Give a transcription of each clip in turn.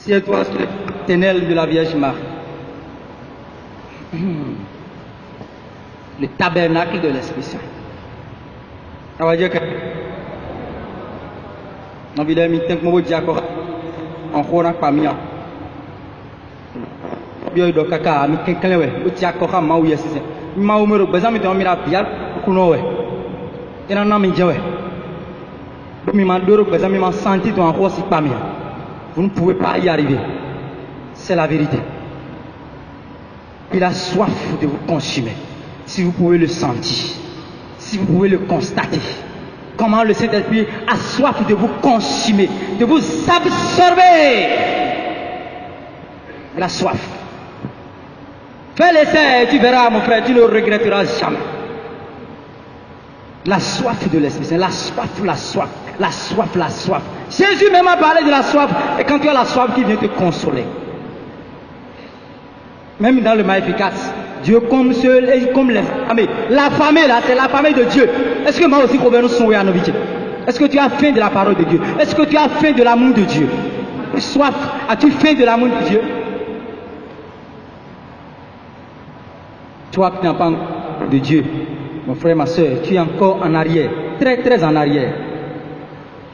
Sieds-toi sur les ténèbres de la Vierge Marie. Le tabernacle de l'Esprit Saint. Ça va dire que on vit les mitens comme dit encore en croit pas mien. Bio do kaka mi kenkan we o ti akora ma wo yesise. Ma wo mero bezami to mira bia kuno we. Ina na mi jewe. Mi ma doro bezami ma senti to en croit si pas mien. Vous ne pouvez pas y arriver. C'est la vérité. Il a soif de vous consumer. Si vous pouvez le sentir, si vous pouvez le constater, comment le Saint-Esprit a soif de vous consumer, de vous absorber. Il a soif. Fais l'essai et tu verras, mon frère, tu ne regretteras jamais. La soif de l'Esprit Saint, la soif, la soif, la soif, la soif. Jésus même a parlé de la soif, et quand tu as la soif, qui vient te consoler. Même dans le Magnificat, Dieu comme seul et comme les affamés. L'affamé là, c'est l'affamé de Dieu. Est-ce que moi aussi, est-ce que tu as faim de la parole de Dieu? Est-ce que tu as faim de l'amour de Dieu? Soif, as-tu faim de l'amour de Dieu? Toi qui n'as pas de Dieu, mon frère, ma soeur, tu es encore en arrière, très très en arrière.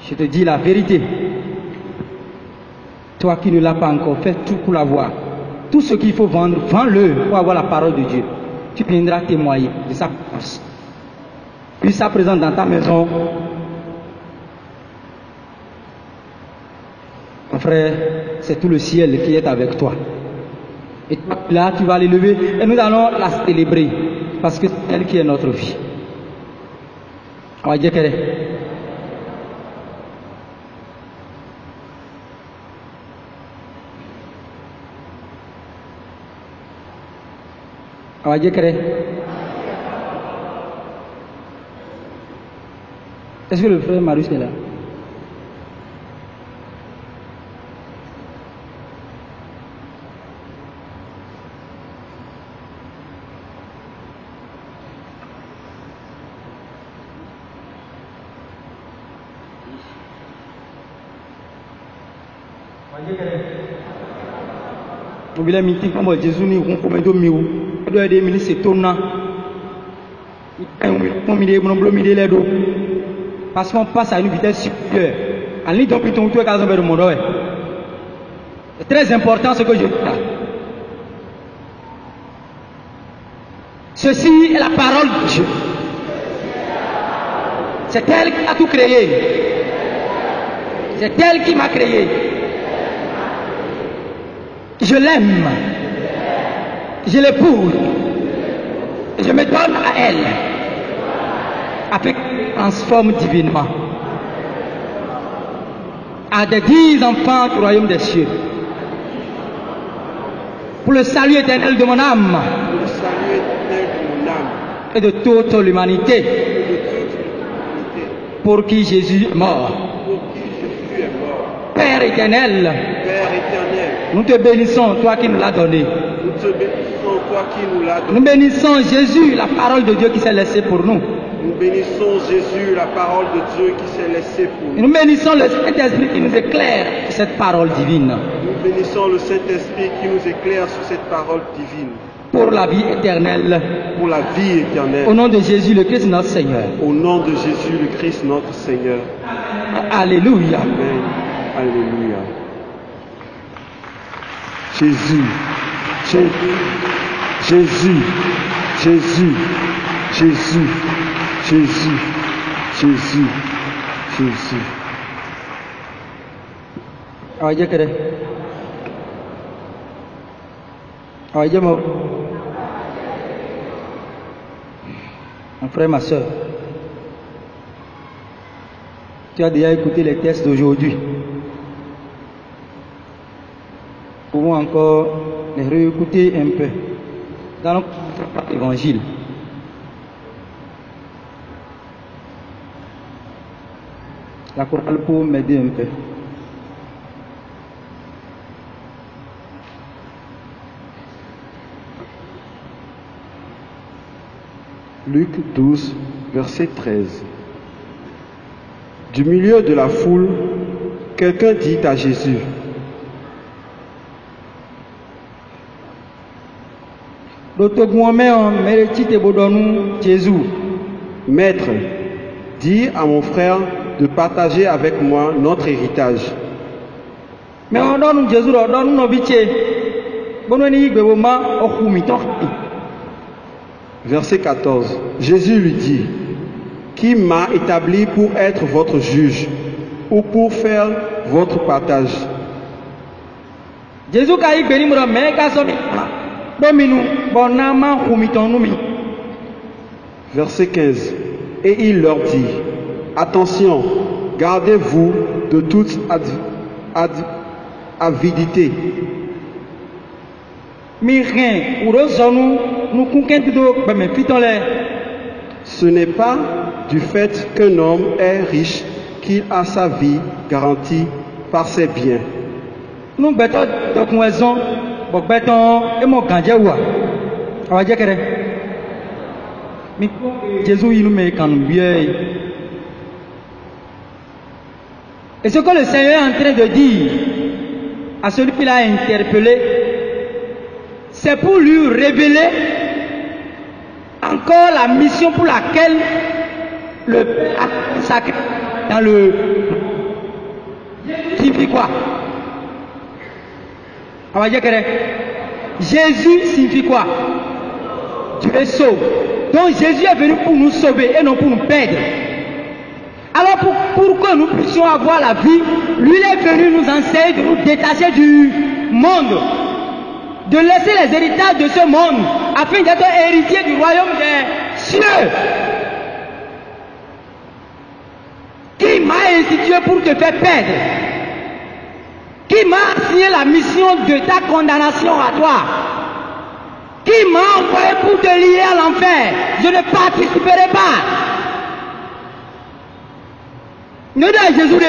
Je te dis la vérité. Toi qui ne l'as pas encore, fais tout pour l'avoir. Tout ce qu'il faut vendre, vends-le pour avoir la parole de Dieu. Tu viendras témoigner de sa force. Puis ça présente dans ta maison. Mon frère, c'est tout le ciel qui est avec toi. Et là, tu vas l'élever et nous allons la célébrer. Parce que c'est elle qui est notre vie. On va dire qu'elle est. On va dire qu'elle est. Est-ce que le frère Marius est là? On vient meeting comme Jésus ni on commet de mieux. On doit aider ministre tournant. Parce qu'on passe à une vitesse supérieure. En ligne donc plutôt tout est casé vers le monde. C'est très important ce que je dis là. Ceci est la parole de Dieu. C'est elle qui a tout créé. C'est elle qui m'a créé. Je l'aime. Je l'épouse. Je me donne à elle. Avec transforme divinement. À des 10 enfants du royaume des cieux. Pour le salut éternel de mon âme. Et de toute l'humanité. Pour qui Jésus est mort. Père éternel. Nous te bénissons, toi qui nous l'as donné. Nous bénissons Jésus, la parole de Dieu qui s'est laissée pour nous. Nous bénissons Jésus, la parole de Dieu qui s'est laissée pour nous. Et nous bénissons le Saint-Esprit qui nous éclaire sur cette parole divine. Nous bénissons le Saint-Esprit qui nous éclaire sur cette parole divine. Pour la vie éternelle. Pour la vie éternelle. Au nom de Jésus le Christ notre Seigneur. Au nom de Jésus le Christ notre Seigneur. Alléluia. Amen. Alléluia. Jésus. Jésus. Jésus. Jésus. Jésus. Jésus. Jésus. Jésus. Mon frère, ma soeur, tu as déjà écouté les textes d'aujourd'hui. Pouvons encore les réécouter un peu dans l'évangile. La chorale pour m'aider un peu. Luc 12, verset 13. Du milieu de la foule, quelqu'un dit à Jésus: Maître, dis à mon frère de partager avec moi notre héritage. Verset 14. Jésus lui dit, qui m'a établi pour être votre juge ou pour faire votre partage? Verset 15. Et il leur dit, attention, gardez-vous de toute avidité. Ce n'est pas du fait qu'un homme est riche qu'il a sa vie garantie par ses biens. Et ce que le Seigneur est en train de dire à celui qui l'a interpellé, c'est pour lui révéler encore la mission pour laquelle le Père a consacré dans le... Signifie quoi? Jésus signifie quoi? Dieu sauve. Donc Jésus est venu pour nous sauver et non pour nous perdre. Alors pour que nous puissions avoir la vie, lui il est venu nous enseigner de nous détacher du monde, de laisser les héritages de ce monde, afin d'être héritiers du royaume des cieux. Qui m'a institué pour te faire perdre? Qui m'a assigné la mission de ta condamnation à toi? Qui m'a envoyé pour te lier à l'enfer? Je ne participerai pas. Ne dis Jésus de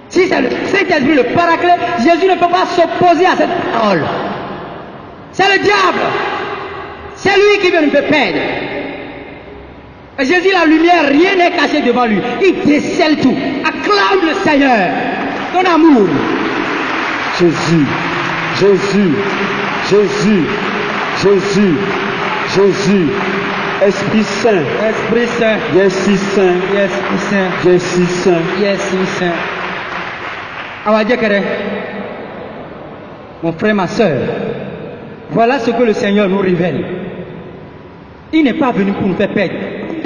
si c'est le Saint-Esprit, le Paraclet, Jésus ne peut pas s'opposer à cette parole. C'est le diable. C'est lui qui veut nous faire perdre. Et Jésus, la lumière, rien n'est caché devant lui. Il décèle tout. Acclame le Seigneur. Ton amour. Jésus, Jésus, Jésus, Jésus, Jésus. Esprit Saint. Esprit Saint. Jésus Saint. Esprit Saint. Jésus Saint. Jésus Saint. Mon frère, ma soeur, voilà ce que le Seigneur nous révèle. Il n'est pas venu pour nous faire perdre.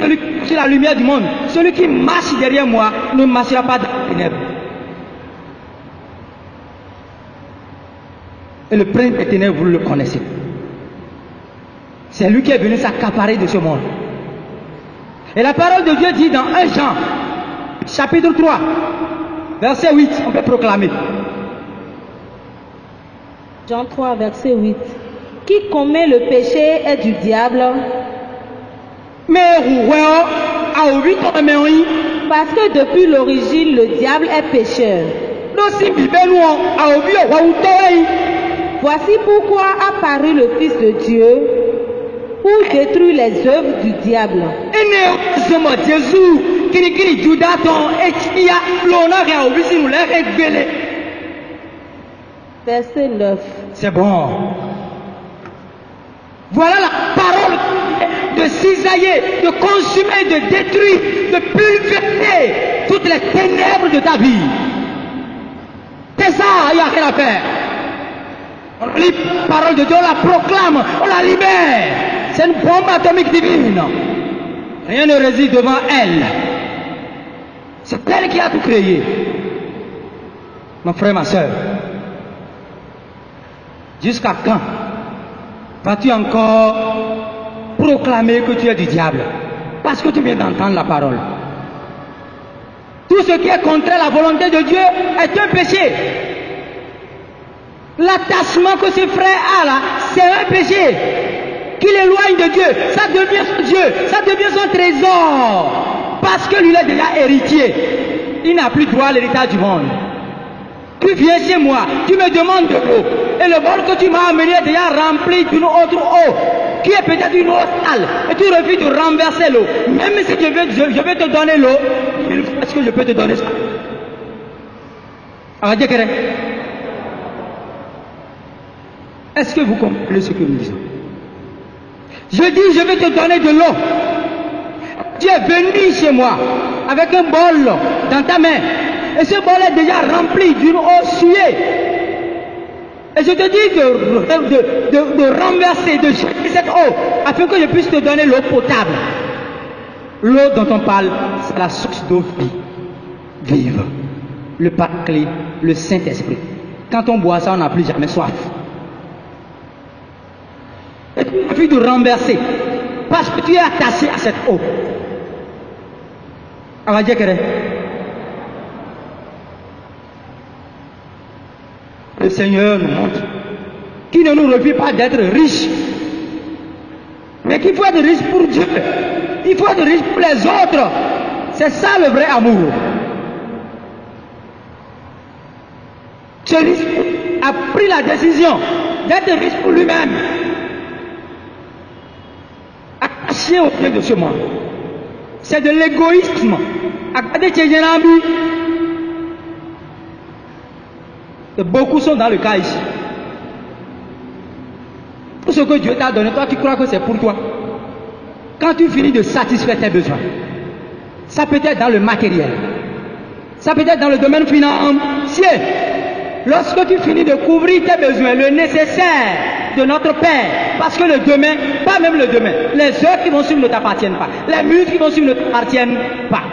Celui qui est la lumière du monde, celui qui marche derrière moi ne marchera pas dans les ténèbres. Et le prince des ténèbres, vous le connaissez. C'est lui qui est venu s'accaparer de ce monde. Et la parole de Dieu dit dans 1 Jean, chapitre 3, verset 8, on peut proclamer. Jean 3, verset 8. Qui commet le péché est du diable. Parce que depuis l'origine, le diable est pécheur. Voici pourquoi apparut le Fils de Dieu pour détruire les œuvres du diable. Verset 9. C'est bon. Voilà la parole de cisailler, de consumer, de détruire, de pulvériser toutes les ténèbres de ta vie. C'est ça, il n'y a rien à faire. On lit la parole de Dieu, on la proclame, on la libère. C'est une bombe atomique divine. Rien ne résiste devant elle. C'est elle qui a tout créé. Mon frère, ma soeur, jusqu'à quand vas-tu encore proclamer que tu es du diable? Parce que tu viens d'entendre la parole. Tout ce qui est contre la volonté de Dieu est un péché. L'attachement que ce frère a là, c'est un péché. Qu'il éloigne de Dieu, ça devient son Dieu, ça devient son trésor. Parce que lui il est déjà héritier. Il n'a plus droit à l'héritage du monde. Tu viens chez moi, tu me demandes de l'eau. Et le bol que tu m'as amené est déjà rempli d'une autre eau, qui est peut-être une eau sale. Et tu refuses de renverser l'eau. Même si je vais te donner l'eau, est-ce que je peux te donner ça? Est-ce que vous comprenez ce que nous disons? Je dis, je vais te donner de l'eau. Tu es venu chez moi avec un bol dans ta main. Et ce bol est déjà rempli d'une eau souillée. Et je te dis de renverser, de jeter cette eau, afin que je puisse te donner l'eau potable. L'eau dont on parle, c'est la source d'eau vive. Le Paraclet, le Saint-Esprit. Quand on boit ça, on n'a plus jamais soif. Et tu refuses de renverser, parce que tu es attaché à cette eau. Le Seigneur nous montre qu'il ne nous refuse pas d'être riches, mais qu'il faut être riche pour Dieu. Il faut être riche pour les autres. C'est ça le vrai amour. Celui a pris la décision d'être riche pour lui-même, attaché au Dieu de ce monde. C'est de l'égoïsme. Et beaucoup sont dans le cas ici. Tout ce que Dieu t'a donné, toi tu crois que c'est pour toi. Quand tu finis de satisfaire tes besoins, ça peut être dans le matériel, ça peut être dans le domaine financier. Lorsque tu finis de couvrir tes besoins, le nécessaire de notre Père, parce que le demain, pas même le demain, les heures qui vont suivre ne t'appartiennent pas, les minutes qui vont suivre ne t'appartiennent pas.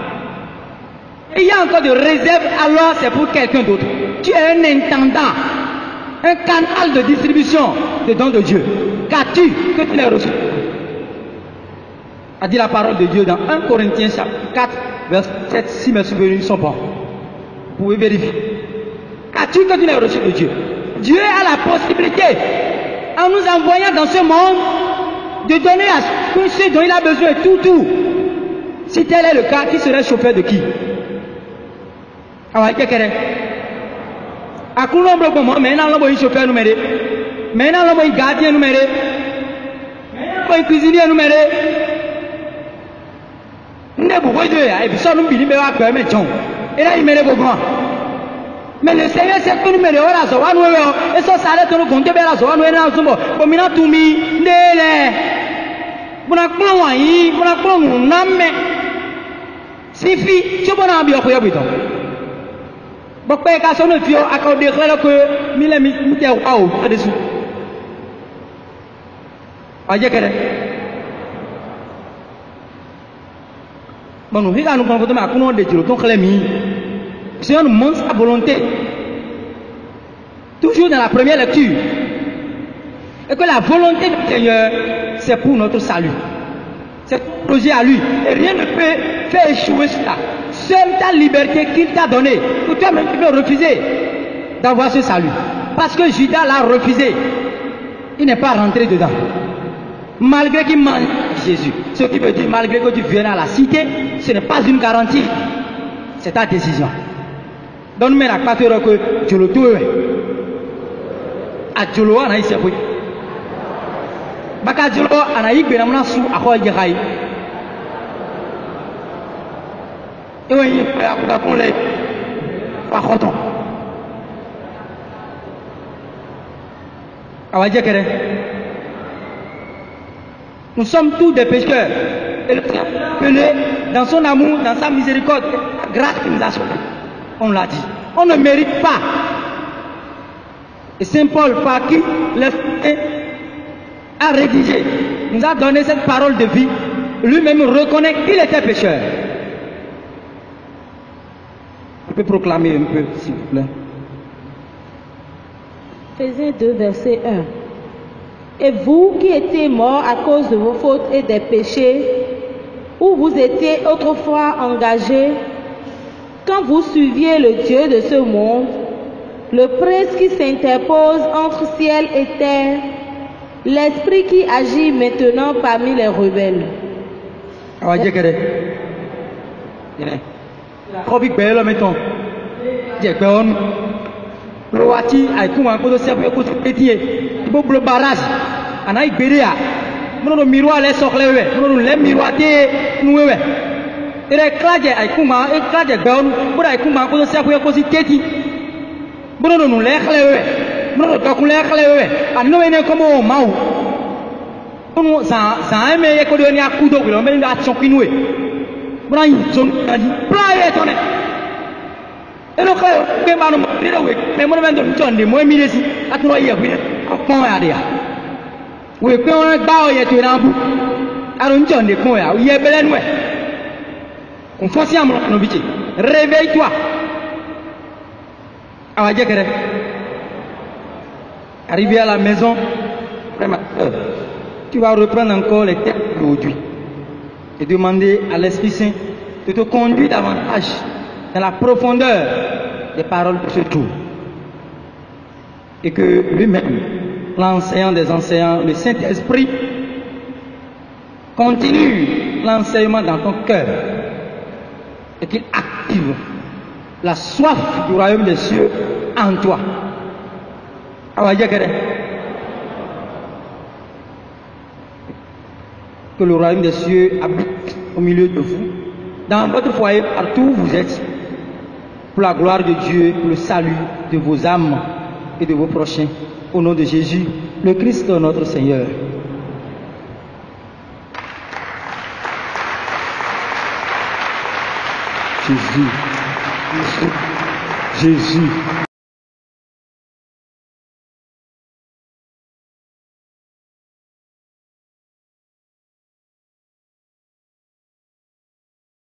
Et il y a encore de réserve, alors c'est pour quelqu'un d'autre. Tu es un intendant, un canal de distribution des dons de Dieu. Qu'as-tu que tu l'aies reçu? A dit la parole de Dieu dans 1 Corinthiens chapitre 4, verset 7, si mes souvenirs sont bons. Vous pouvez vérifier. Qu'as-tu que tu l'aies reçu de Dieu? Dieu a la possibilité, en nous envoyant dans ce monde, de donner à ceux dont il a besoin tout. Si tel est le cas, qui serait chauffeur de qui? À coup l'ombre pour moi, maintenant l'ombre est chauffeur numéré, maintenant l'ombre est gardien numéré, maintenant l'ombre est cuisinier numéré. Ne vous voyez, et puis ça nous dit, mais et là il met les grands. Mais le Seigneur sait que nous mettons la zoa nous et ça s'arrête nous compter bien la zoa nous et la zumbo. Pour mina tumi nele. Buna kwa yi, buna kwa name. Sifi, tu bona bi okoya bito. Bokpe ka so no fio aka déclarer que mille mi te waou adesu. Aje kere. Bon, nous regardons nous comportement à comment de Dieu, donc les mi. Le Seigneur nous montre sa volonté. Toujours dans la première lecture. Et que la volonté du Seigneur, c'est pour notre salut. C'est ton projet à lui. Et rien ne peut faire échouer cela. Seule ta liberté qu'il t'a donnée. Que toi-même tu peux refuser d'avoir ce salut. Parce que Judas l'a refusé. Il n'est pas rentré dedans. Malgré qu'il mange Jésus. Ce qui veut dire, malgré que tu viennes à la cité, ce n'est pas une garantie. C'est ta décision. Donne-moi la patère que tu le trouves. À Djolo, on a ici. Baka Djolo, on a eu bien amna sou à quoi il y a. Et oui, il y a qu'on l'ait. Pas content. Nous sommes tous des pécheurs. Et le Seigneur, dans son amour, dans sa miséricorde, grâce qu'il nous a sauvés. On l'a dit. On ne mérite pas. Et Saint Paul, par qui l'Esprit a rédigé, nous a donné cette parole de vie. Lui-même reconnaît qu'il était pécheur. On peut proclamer un peu, s'il vous plaît. Éphésiens 2, verset 1. Et vous qui étiez morts à cause de vos fautes et des péchés, où vous étiez autrefois engagés, quand vous suiviez le Dieu de ce monde, le prince qui s'interpose entre ciel et terre, l'esprit qui agit maintenant parmi les rebelles. Le wati ay kuma ko serve ko pétier. Bo le barrage. Ana ibéria. Mono miroir les soklewe. Mono les miroiter nouwe. Ere klaje ay kuma e klaje gaon. Bora ay kuma ko serve ko teti. Mono no le khlewe. Mono to ko le khlewe. Ano ene como mau. Mono sa eme ko do ni akudo ko me nga chokinowe. Bora yi zone playe tone. Elo kayo ke manu mira we me mo mendo ntonde mo emiresi atuno ye we akon ya dia we pe won gba o ye to na bu aro ntonde kon ya ye bele nwe on fosi am no bichi réveille toi awa jekere arrivé à la maison vraiment tu vas reprendre encore les textes d'aujourd'hui et demander à l'Esprit Saint de te conduire davantage dans la profondeur des paroles de ce jour. Et que lui-même, l'enseignant des enseignants, le Saint-Esprit, continue l'enseignement dans ton cœur et qu'il active la soif du royaume des cieux en toi. Que le royaume des cieux habite au milieu de vous, dans votre foyer, partout où vous êtes, pour la gloire de Dieu, pour le salut de vos âmes et de vos prochains. Au nom de Jésus, le Christ notre Seigneur. Jésus. Jésus.